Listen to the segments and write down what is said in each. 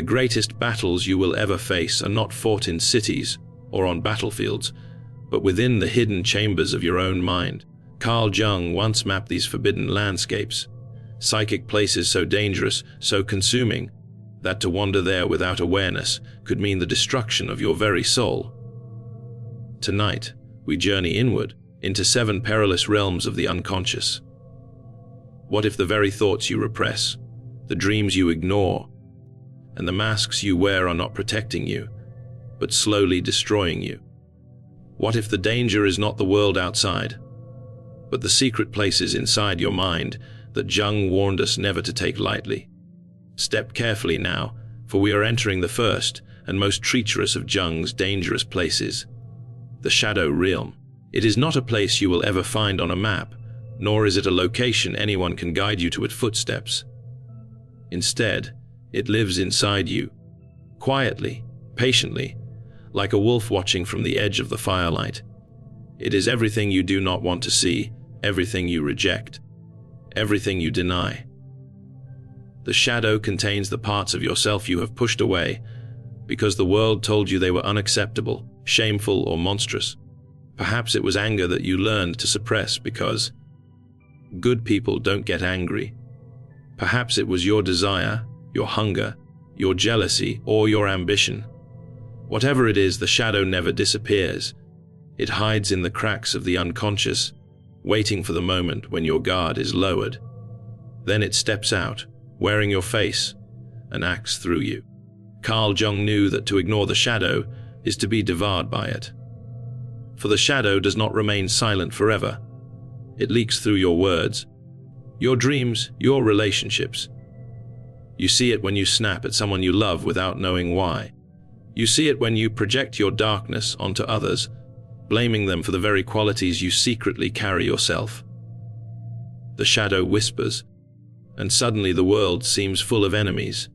The greatest battles you will ever face are not fought in cities or on battlefields, but within the hidden chambers of your own mind. Carl Jung once mapped these forbidden landscapes, psychic places so dangerous, so consuming, that to wander there without awareness could mean the destruction of your very soul. Tonight, we journey inward into 7 perilous realms of the unconscious. What if the very thoughts you repress, the dreams you ignore, and the masks you wear are not protecting you, but slowly destroying you? What if the danger is not the world outside, but the secret places inside your mind that Jung warned us never to take lightly? Step carefully now, for we are entering the first and most treacherous of Jung's dangerous places, the shadow realm. It is not a place you will ever find on a map, nor is it a location anyone can guide you to at footsteps. Instead, it lives inside you, quietly, patiently, like a wolf watching from the edge of the firelight. It is everything you do not want to see, everything you reject, everything you deny. The shadow contains the parts of yourself you have pushed away because the world told you they were unacceptable, shameful, or monstrous. Perhaps it was anger that you learned to suppress because good people don't get angry. Perhaps it was your desire, your hunger, your jealousy, or your ambition. Whatever it is, the shadow never disappears. It hides in the cracks of the unconscious, waiting for the moment when your guard is lowered. Then it steps out, wearing your face, and acts through you. Carl Jung knew that to ignore the shadow is to be devoured by it. For the shadow does not remain silent forever. It leaks through your words, your dreams, your relationships. You see it when you snap at someone you love without knowing why. You see it when you project your darkness onto others, blaming them for the very qualities you secretly carry yourself. The shadow whispers, and suddenly the world seems full of enemies.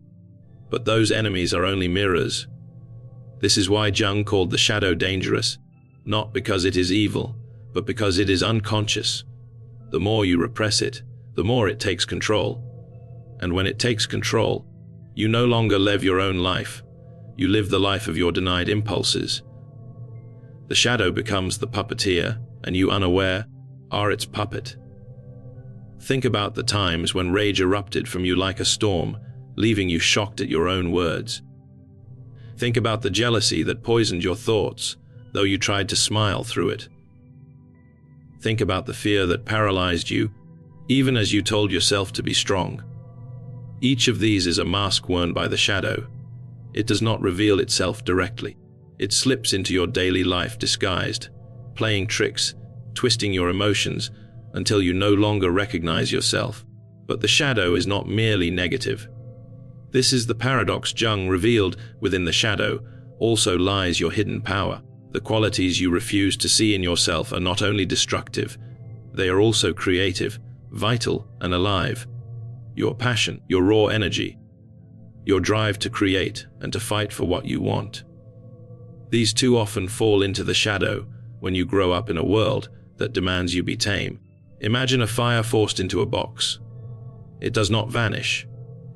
But those enemies are only mirrors. This is why Jung called the shadow dangerous, not because it is evil, but because it is unconscious. The more you repress it, the more it takes control. And when it takes control, you no longer live your own life. You live the life of your denied impulses. The shadow becomes the puppeteer, and you, unaware, are its puppet. Think about the times when rage erupted from you like a storm, leaving you shocked at your own words. Think about the jealousy that poisoned your thoughts, though you tried to smile through it. Think about the fear that paralyzed you, even as you told yourself to be strong. Each of these is a mask worn by the shadow. It does not reveal itself directly. It slips into your daily life disguised, playing tricks, twisting your emotions, until you no longer recognize yourself. But the shadow is not merely negative. This is the paradox Jung revealed. Within the shadow also lies your hidden power. The qualities you refuse to see in yourself are not only destructive, they are also creative, vital, and alive. Your passion, your raw energy, your drive to create and to fight for what you want. These too often fall into the shadow when you grow up in a world that demands you be tame. Imagine a fire forced into a box. It does not vanish.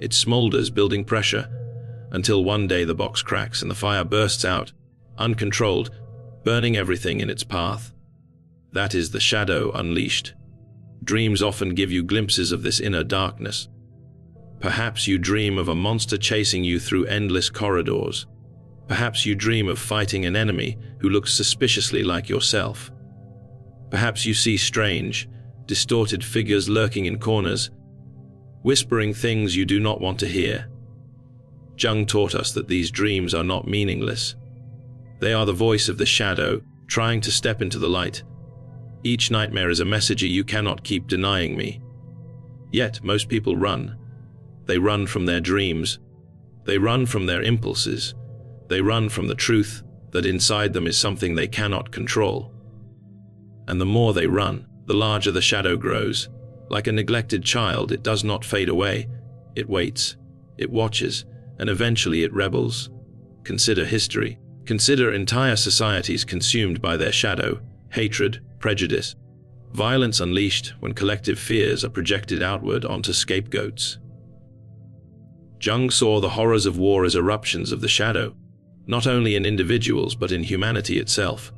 It smolders, building pressure, until one day the box cracks and the fire bursts out, uncontrolled, burning everything in its path. That is the shadow unleashed. Dreams often give you glimpses of this inner darkness. Perhaps you dream of a monster chasing you through endless corridors. Perhaps you dream of fighting an enemy who looks suspiciously like yourself. Perhaps you see strange, distorted figures lurking in corners, whispering things you do not want to hear. Jung taught us that these dreams are not meaningless. They are the voice of the shadow, trying to step into the light. Each nightmare is a message: you cannot keep denying me. Yet most people run. They run from their dreams. They run from their impulses. They run from the truth that inside them is something they cannot control. And the more they run, the larger the shadow grows. Like a neglected child, it does not fade away. It waits, it watches, and eventually it rebels. Consider history. Consider entire societies consumed by their shadow, hatred, prejudice, violence unleashed when collective fears are projected outward onto scapegoats. Jung saw the horrors of war as eruptions of the shadow, not only in individuals but in humanity itself.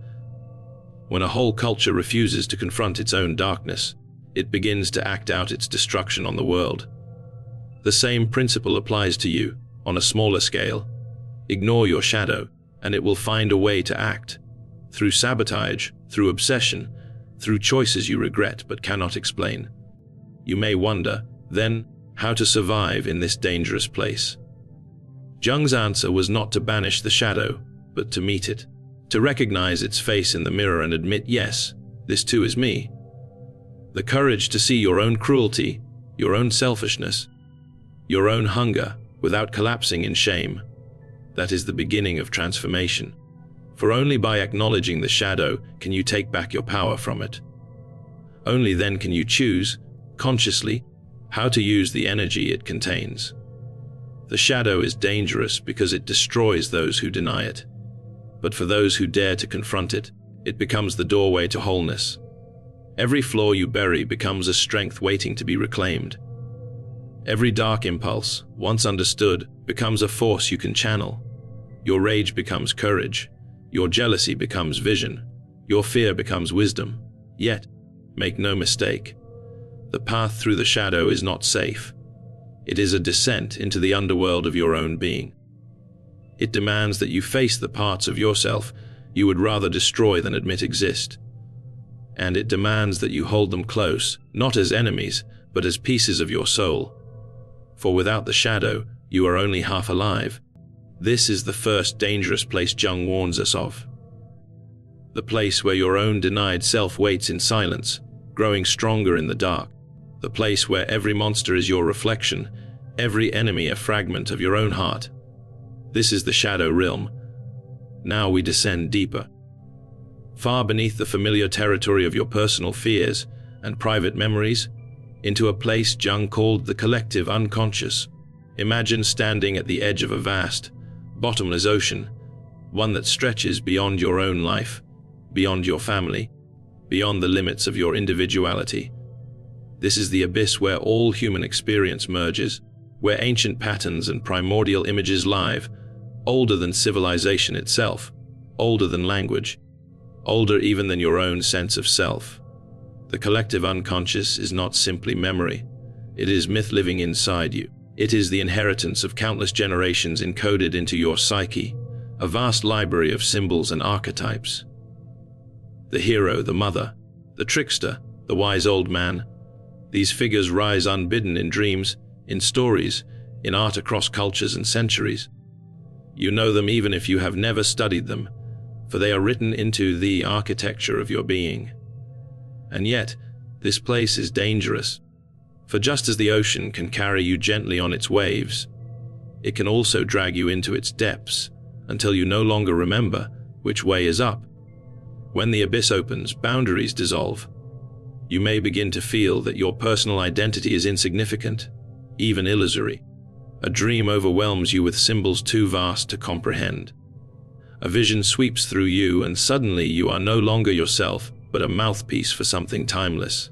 When a whole culture refuses to confront its own darkness, it begins to act out its destruction on the world. The same principle applies to you, on a smaller scale. Ignore your shadow, and it will find a way to act. Through sabotage, through obsession, through choices you regret but cannot explain. You may wonder, then, how to survive in this dangerous place. Jung's answer was not to banish the shadow, but to meet it, to recognize its face in the mirror and admit, yes, this too is me. The courage to see your own cruelty, your own selfishness, your own hunger, without collapsing in shame. That is the beginning of transformation. For only by acknowledging the shadow can you take back your power from it. Only then can you choose, consciously, how to use the energy it contains. The shadow is dangerous because it destroys those who deny it. But for those who dare to confront it, it becomes the doorway to wholeness. Every flaw you bury becomes a strength waiting to be reclaimed. Every dark impulse, once understood, becomes a force you can channel. Your rage becomes courage. Your jealousy becomes vision. Your fear becomes wisdom. Yet, make no mistake, the path through the shadow is not safe. It is a descent into the underworld of your own being. It demands that you face the parts of yourself you would rather destroy than admit exist. And it demands that you hold them close, not as enemies, but as pieces of your soul. For without the shadow, you are only half alive. This is the first dangerous place Jung warns us of. The place where your own denied self waits in silence, growing stronger in the dark. The place where every monster is your reflection, every enemy a fragment of your own heart. This is the shadow realm. Now we descend deeper. Far beneath the familiar territory of your personal fears and private memories, into a place Jung called the collective unconscious. Imagine standing at the edge of a vast, bottomless ocean, one that stretches beyond your own life, beyond your family, beyond the limits of your individuality. This is the abyss where all human experience merges, where ancient patterns and primordial images live, older than civilization itself, older than language, older even than your own sense of self. The collective unconscious is not simply memory. It is myth living inside you. It is the inheritance of countless generations encoded into your psyche, a vast library of symbols and archetypes. The hero, the mother, the trickster, the wise old man. These figures rise unbidden in dreams, in stories, in art across cultures and centuries. You know them even if you have never studied them, for they are written into the architecture of your being. And yet, this place is dangerous, for just as the ocean can carry you gently on its waves, it can also drag you into its depths until you no longer remember which way is up. When the abyss opens, boundaries dissolve. You may begin to feel that your personal identity is insignificant, even illusory. A dream overwhelms you with symbols too vast to comprehend. A vision sweeps through you, and suddenly you are no longer yourself, but a mouthpiece for something timeless.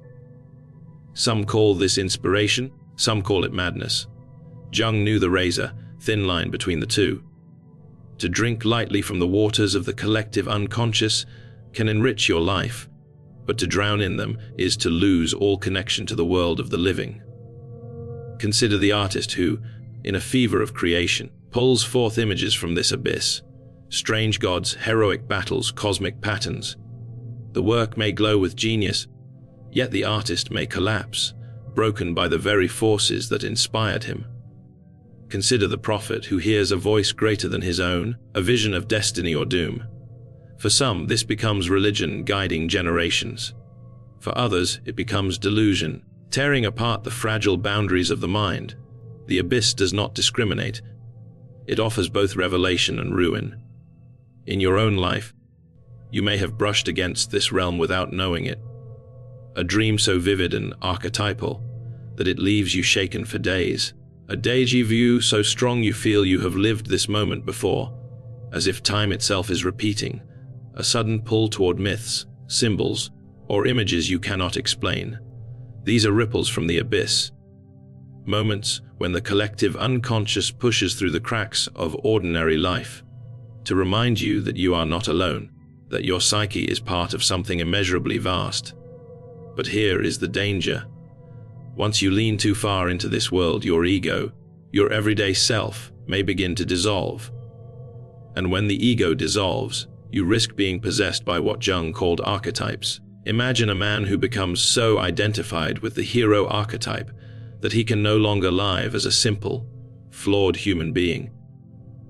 Some call this inspiration, some call it madness. Jung knew the razor, thin line between the two. To drink lightly from the waters of the collective unconscious can enrich your life, but to drown in them is to lose all connection to the world of the living. Consider the artist who, in a fever of creation, pulls forth images from this abyss. Strange gods, heroic battles, cosmic patterns. The work may glow with genius, yet the artist may collapse, broken by the very forces that inspired him. Consider the prophet who hears a voice greater than his own, a vision of destiny or doom. For some, this becomes religion guiding generations. For others, it becomes delusion, tearing apart the fragile boundaries of the mind. The abyss does not discriminate. It offers both revelation and ruin. In your own life, you may have brushed against this realm without knowing it. A dream so vivid and archetypal that it leaves you shaken for days. A déjà vu so strong you feel you have lived this moment before, as if time itself is repeating. A sudden pull toward myths, symbols, or images you cannot explain. These are ripples from the abyss. moments when the collective unconscious pushes through the cracks of ordinary life to remind you that you are not alone, that your psyche is part of something immeasurably vast. But here is the danger. Once you lean too far into this world, your ego, your everyday self, may begin to dissolve. And when the ego dissolves, you risk being possessed by what Jung called archetypes. Imagine a man who becomes so identified with the hero archetype that he can no longer live as a simple, flawed human being.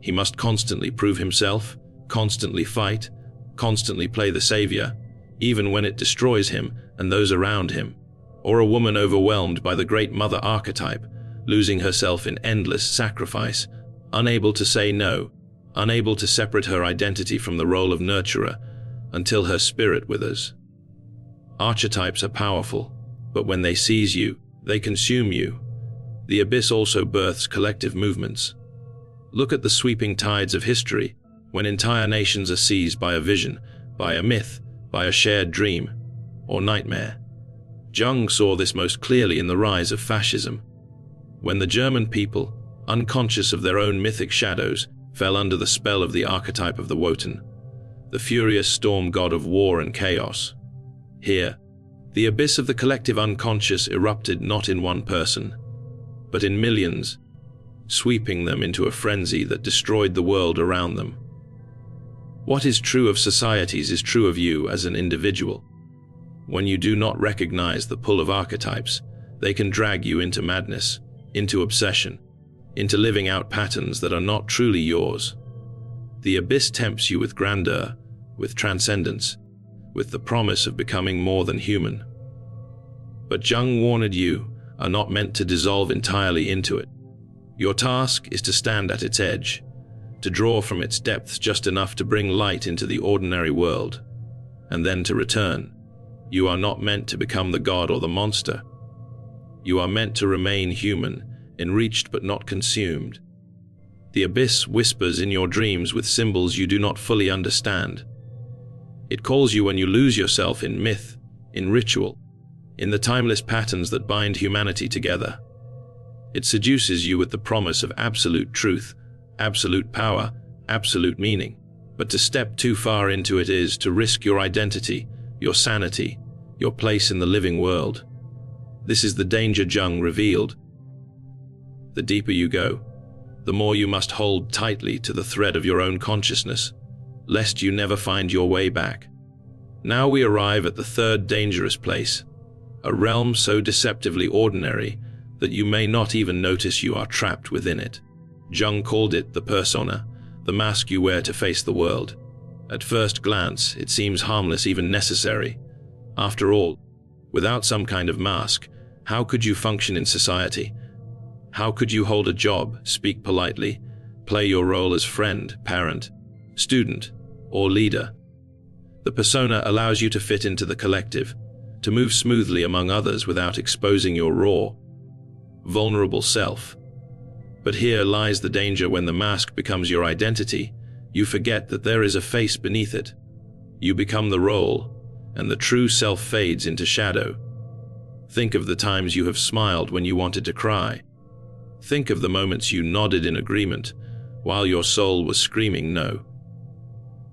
He must constantly prove himself, constantly fight, constantly play the savior, even when it destroys him and those around him. Or a woman overwhelmed by the great mother archetype, losing herself in endless sacrifice, unable to say no, unable to separate her identity from the role of nurturer until her spirit withers. Archetypes are powerful, but when they seize you, they consume you. The abyss also births collective movements. Look at the sweeping tides of history, when entire nations are seized by a vision, by a myth, by a shared dream, or nightmare. Jung saw this most clearly in the rise of fascism. When the German people, unconscious of their own mythic shadows, fell under the spell of the archetype of the Wotan, the furious storm god of war and chaos. Here, the abyss of the collective unconscious erupted not in one person, but in millions, sweeping them into a frenzy that destroyed the world around them. What is true of societies is true of you as an individual. When you do not recognize the pull of archetypes, they can drag you into madness, into obsession, into living out patterns that are not truly yours. The abyss tempts you with grandeur, with transcendence, with the promise of becoming more than human. But Jung warned you are not meant to dissolve entirely into it. Your task is to stand at its edge, to draw from its depths just enough to bring light into the ordinary world, and then to return. You are not meant to become the god or the monster. You are meant to remain human, enriched but not consumed. The abyss whispers in your dreams with symbols you do not fully understand. It calls you when you lose yourself in myth, in ritual, in the timeless patterns that bind humanity together. It seduces you with the promise of absolute truth, absolute power, absolute meaning. But to step too far into it is to risk your identity, your sanity, your place in the living world. This is the danger Jung revealed. The deeper you go, the more you must hold tightly to the thread of your own consciousness, lest you never find your way back. Now we arrive at the third dangerous place, a realm so deceptively ordinary that you may not even notice you are trapped within it. Jung called it the persona, the mask you wear to face the world. At first glance, it seems harmless, even necessary. After all, without some kind of mask, how could you function in society? How could you hold a job, speak politely, play your role as friend, parent, student, or leader? The persona allows you to fit into the collective, to move smoothly among others without exposing your raw, vulnerable self. But here lies the danger. When the mask becomes your identity, you forget that there is a face beneath it. You become the role, and the true self fades into shadow. Think of the times you have smiled when you wanted to cry. Think of the moments you nodded in agreement while your soul was screaming no.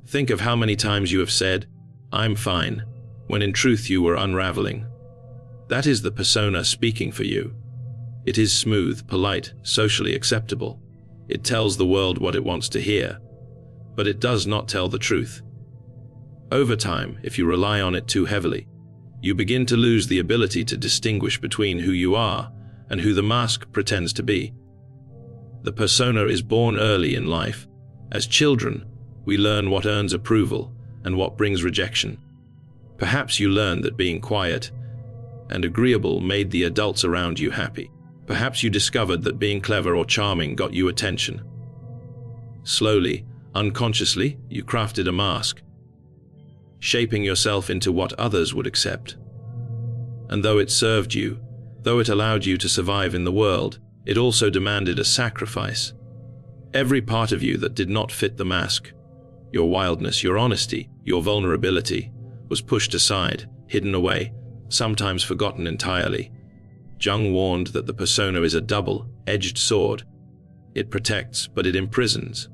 Think of how many times you have said, "I'm fine," when in truth you were unraveling. That is the persona speaking for you. It is smooth, polite, socially acceptable. It tells the world what it wants to hear, but it does not tell the truth. Over time, if you rely on it too heavily, you begin to lose the ability to distinguish between who you are and who the mask pretends to be. The persona is born early in life. As children, we learn what earns approval and what brings rejection. Perhaps you learned that being quiet and agreeable made the adults around you happy. Perhaps you discovered that being clever or charming got you attention. Slowly, unconsciously, you crafted a mask, shaping yourself into what others would accept. And though it served you, though it allowed you to survive in the world, it also demanded a sacrifice. Every part of you that did not fit the mask, your wildness, your honesty, your vulnerability, was pushed aside, hidden away, sometimes forgotten entirely. Jung warned that the persona is a double-edged sword. It protects, but it imprisons.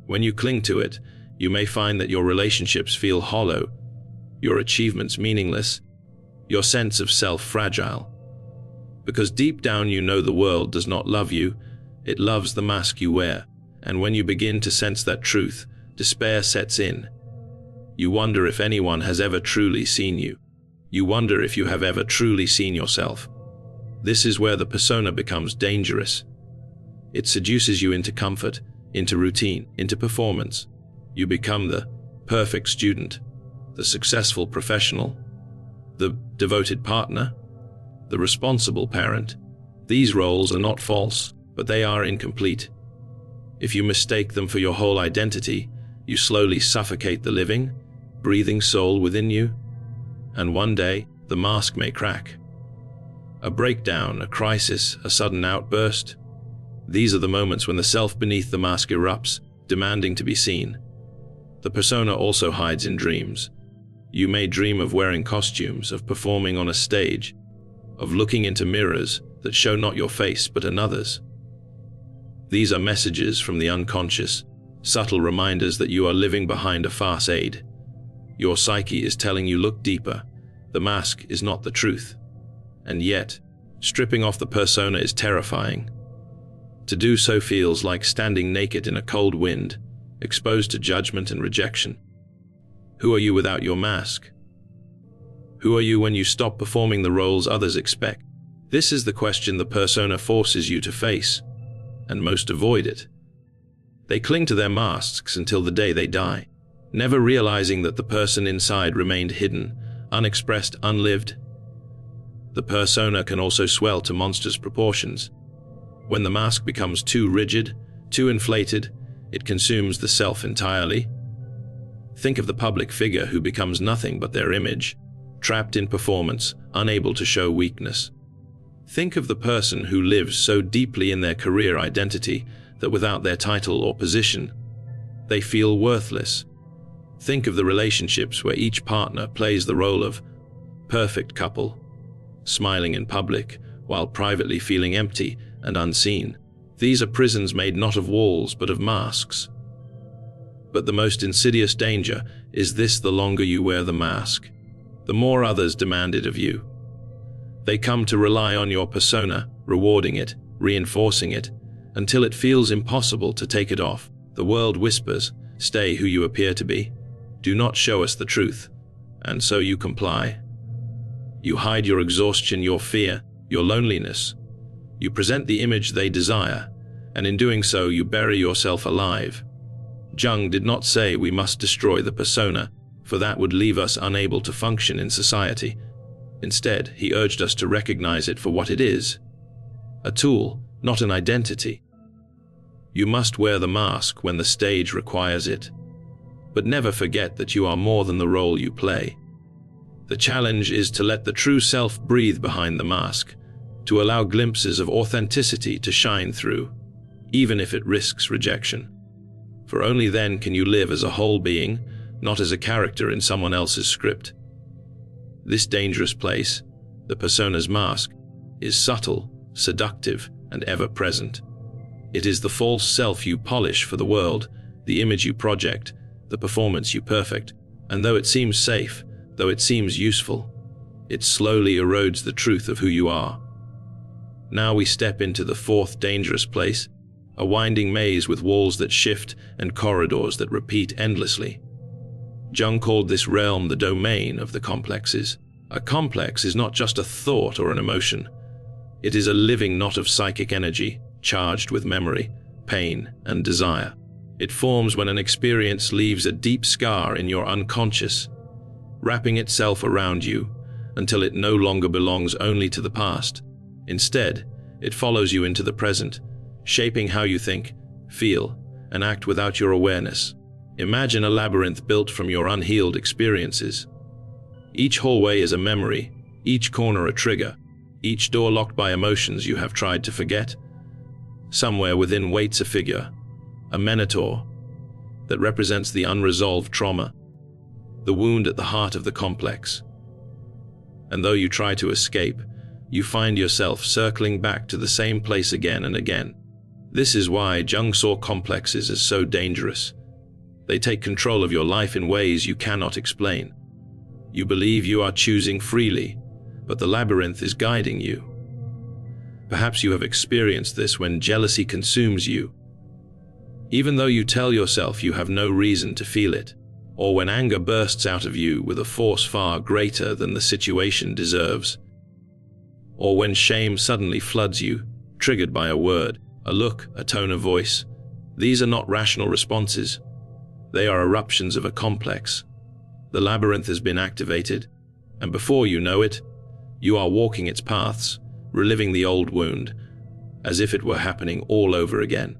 When you cling to it, you may find that your relationships feel hollow, your achievements meaningless, your sense of self fragile. Because deep down you know the world does not love you, it loves the mask you wear. And when you begin to sense that truth, despair sets in. You wonder if anyone has ever truly seen you. You wonder if you have ever truly seen yourself. This is where the persona becomes dangerous. It seduces you into comfort, into routine, into performance. You become the perfect student, the successful professional, the devoted partner, the responsible parent. These roles are not false, but they are incomplete. If you mistake them for your whole identity, you slowly suffocate the living, breathing soul within you, and one day the mask may crack. A breakdown, a crisis, a sudden outburst. These are the moments when the self beneath the mask erupts, demanding to be seen. The persona also hides in dreams. You may dream of wearing costumes, of performing on a stage, of looking into mirrors that show not your face but another's. These are messages from the unconscious, subtle reminders that you are living behind a facade. Your psyche is telling you look deeper. The mask is not the truth. And yet, stripping off the persona is terrifying. To do so feels like standing naked in a cold wind, exposed to judgment and rejection. Who are you without your mask? Who are you when you stop performing the roles others expect? This is the question the persona forces you to face, and most avoid it. They cling to their masks until the day they die, never realizing that the person inside remained hidden, unexpressed, unlived. The persona can also swell to monstrous proportions. When the mask becomes too rigid, too inflated, it consumes the self entirely. Think of the public figure who becomes nothing but their image, trapped in performance, unable to show weakness. Think of the person who lives so deeply in their career identity that without their title or position, they feel worthless. Think of the relationships where each partner plays the role of perfect couple, smiling in public while privately feeling empty and unseen. These are prisons made not of walls but of masks. But the most insidious danger is this: the longer you wear the mask, the more others demand it of you. They come to rely on your persona, rewarding it, reinforcing it, until it feels impossible to take it off. The world whispers, "Stay who you appear to be. Do not show us the truth." And so you comply. You hide your exhaustion, your fear, your loneliness. You present the image they desire, and in doing so you bury yourself alive. Jung did not say we must destroy the persona, for that would leave us unable to function in society. Instead, he urged us to recognize it for what it is: a tool, not an identity. You must wear the mask when the stage requires it, but never forget that you are more than the role you play. The challenge is to let the true self breathe behind the mask, to allow glimpses of authenticity to shine through, even if it risks rejection. For only then can you live as a whole being, not as a character in someone else's script. This dangerous place, the persona's mask, is subtle, seductive, and ever-present. It is the false self you polish for the world, the image you project, the performance you perfect, and though it seems safe, though it seems useful, it slowly erodes the truth of who you are. Now we step into the fourth dangerous place, a winding maze with walls that shift and corridors that repeat endlessly. Jung called this realm the domain of the complexes. A complex is not just a thought or an emotion. It is a living knot of psychic energy, charged with memory, pain, and desire. It forms when an experience leaves a deep scar in your unconscious, wrapping itself around you until it no longer belongs only to the past. Instead, it follows you into the present, shaping how you think, feel, and act without your awareness. Imagine a labyrinth built from your unhealed experiences. Each hallway is a memory, each corner a trigger, each door locked by emotions you have tried to forget. Somewhere within waits a figure, a minotaur, that represents the unresolved trauma, the wound at the heart of the complex. And though you try to escape, you find yourself circling back to the same place again and again. This is why Jung saw complexes as so dangerous. They take control of your life in ways you cannot explain. You believe you are choosing freely, but the labyrinth is guiding you. Perhaps you have experienced this when jealousy consumes you, even though you tell yourself you have no reason to feel it, or when anger bursts out of you with a force far greater than the situation deserves, or when shame suddenly floods you, triggered by a word, a look, a tone of voice. These are not rational responses. They are eruptions of a complex. The labyrinth has been activated, and before you know it, you are walking its paths, reliving the old wound, as if it were happening all over again.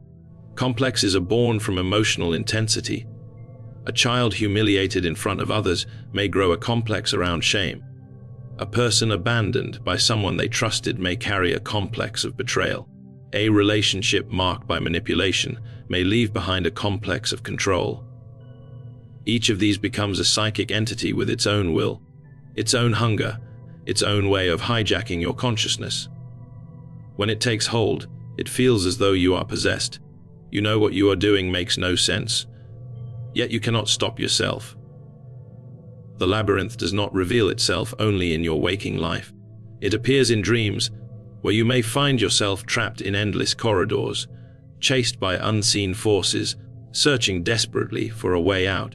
Complexes are born from emotional intensity. A child humiliated in front of others may grow a complex around shame. A person abandoned by someone they trusted may carry a complex of betrayal. A relationship marked by manipulation may leave behind a complex of control. Each of these becomes a psychic entity with its own will, its own hunger, its own way of hijacking your consciousness. When it takes hold, it feels as though you are possessed. You know what you are doing makes no sense, yet you cannot stop yourself. The labyrinth does not reveal itself only in your waking life. It appears in dreams, where you may find yourself trapped in endless corridors, chased by unseen forces, searching desperately for a way out.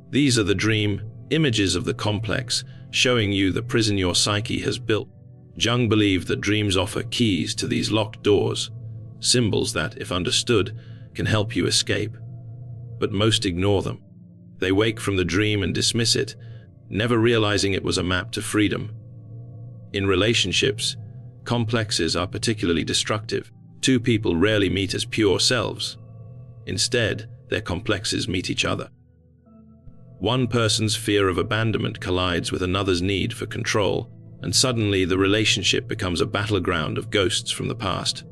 These are the dream images of the complex, showing you the prison your psyche has built. Jung believed that dreams offer keys to these locked doors, symbols that, if understood, can help you escape. But most ignore them. They wake from the dream and dismiss it, never realizing it was a map to freedom. In relationships, complexes are particularly destructive. Two people rarely meet as pure selves. Instead, their complexes meet each other. One person's fear of abandonment collides with another's need for control, and suddenly the relationship becomes a battleground of ghosts from the past.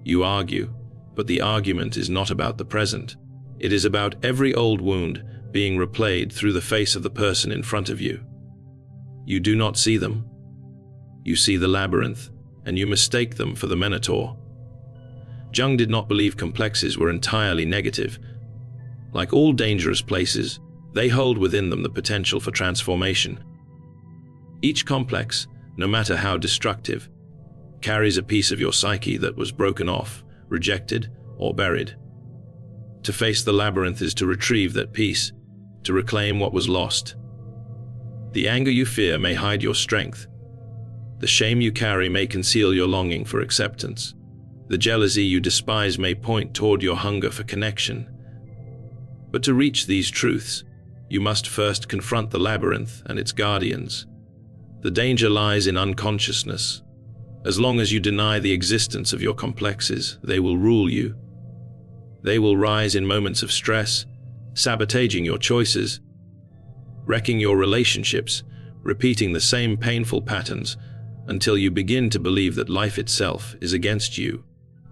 You argue, but the argument is not about the present. It is about every old wound being replayed through the face of the person in front of you. You do not see them. You see the labyrinth, and you mistake them for the minotaur. Jung did not believe complexes were entirely negative. Like all dangerous places, they hold within them the potential for transformation. Each complex, no matter how destructive, carries a piece of your psyche that was broken off, rejected, or buried. To face the labyrinth is to retrieve that piece, to reclaim what was lost. The anger you fear may hide your strength. The shame you carry may conceal your longing for acceptance. The jealousy you despise may point toward your hunger for connection. But to reach these truths, you must first confront the labyrinth and its guardians. The danger lies in unconsciousness. As long as you deny the existence of your complexes, they will rule you. They will rise in moments of stress, sabotaging your choices, wrecking your relationships, repeating the same painful patterns until you begin to believe that life itself is against you.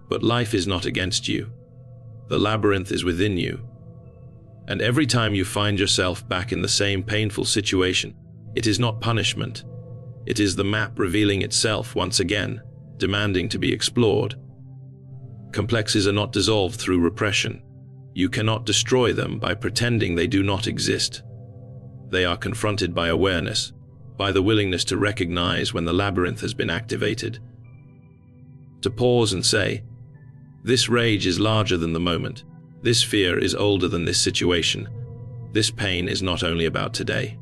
But life is not against you. The labyrinth is within you. And every time you find yourself back in the same painful situation, it is not punishment. It is the map revealing itself once again, demanding to be explored. Complexes are not dissolved through repression. You cannot destroy them by pretending they do not exist. They are confronted by awareness, by the willingness to recognize when the labyrinth has been activated. To pause and say, "This rage is larger than the moment. This fear is older than this situation. This pain is not only about today."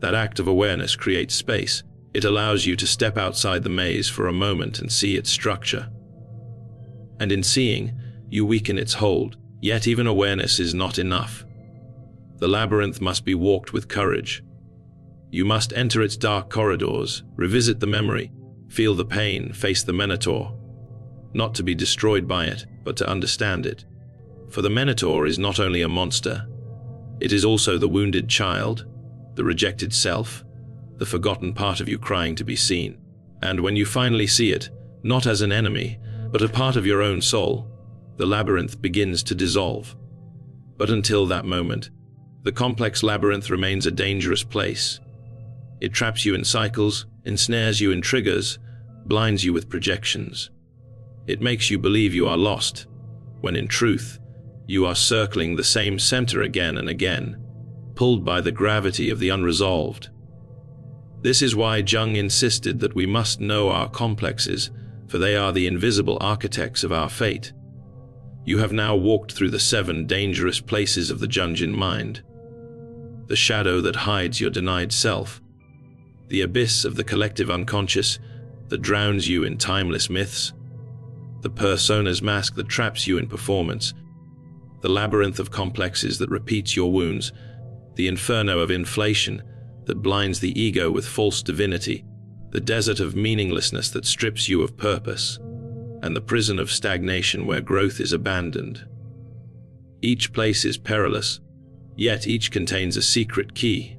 That act of awareness creates space. It allows you to step outside the maze for a moment and see its structure. And in seeing, you weaken its hold. Yet even awareness is not enough. The labyrinth must be walked with courage. You must enter its dark corridors, revisit the memory, feel the pain, face the minotaur. Not to be destroyed by it, but to understand it. For the minotaur is not only a monster, it is also the wounded child, the rejected self, the forgotten part of you crying to be seen. And when you finally see it, not as an enemy, but a part of your own soul, the labyrinth begins to dissolve. But until that moment, the complex labyrinth remains a dangerous place. It traps you in cycles, ensnares you in triggers, blinds you with projections. It makes you believe you are lost, when in truth, you are circling the same center again and again, pulled by the gravity of the unresolved. This is why Jung insisted that we must know our complexes, for they are the invisible architects of our fate. You have now walked through the 7 dangerous places of the Jungian mind. The shadow that hides your denied self, the abyss of the collective unconscious that drowns you in timeless myths, the persona's mask that traps you in performance, the labyrinth of complexes that repeats your wounds, the inferno of inflation that blinds the ego with false divinity, the desert of meaninglessness that strips you of purpose, and the prison of stagnation where growth is abandoned. Each place is perilous, yet each contains a secret key.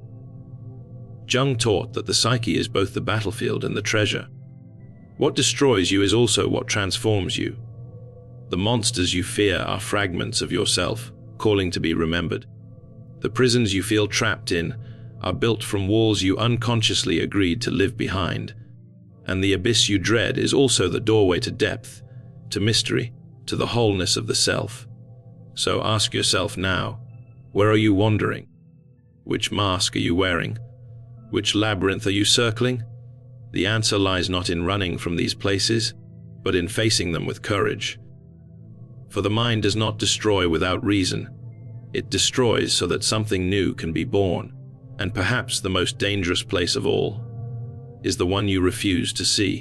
Jung taught that the psyche is both the battlefield and the treasure. What destroys you is also what transforms you. The monsters you fear are fragments of yourself, calling to be remembered. The prisons you feel trapped in are built from walls you unconsciously agreed to live behind. And the abyss you dread is also the doorway to depth, to mystery, to the wholeness of the self. So ask yourself now, where are you wandering? Which mask are you wearing? Which labyrinth are you circling? The answer lies not in running from these places, but in facing them with courage. For the mind does not destroy without reason. It destroys so that something new can be born, and perhaps the most dangerous place of all is the one you refuse to see.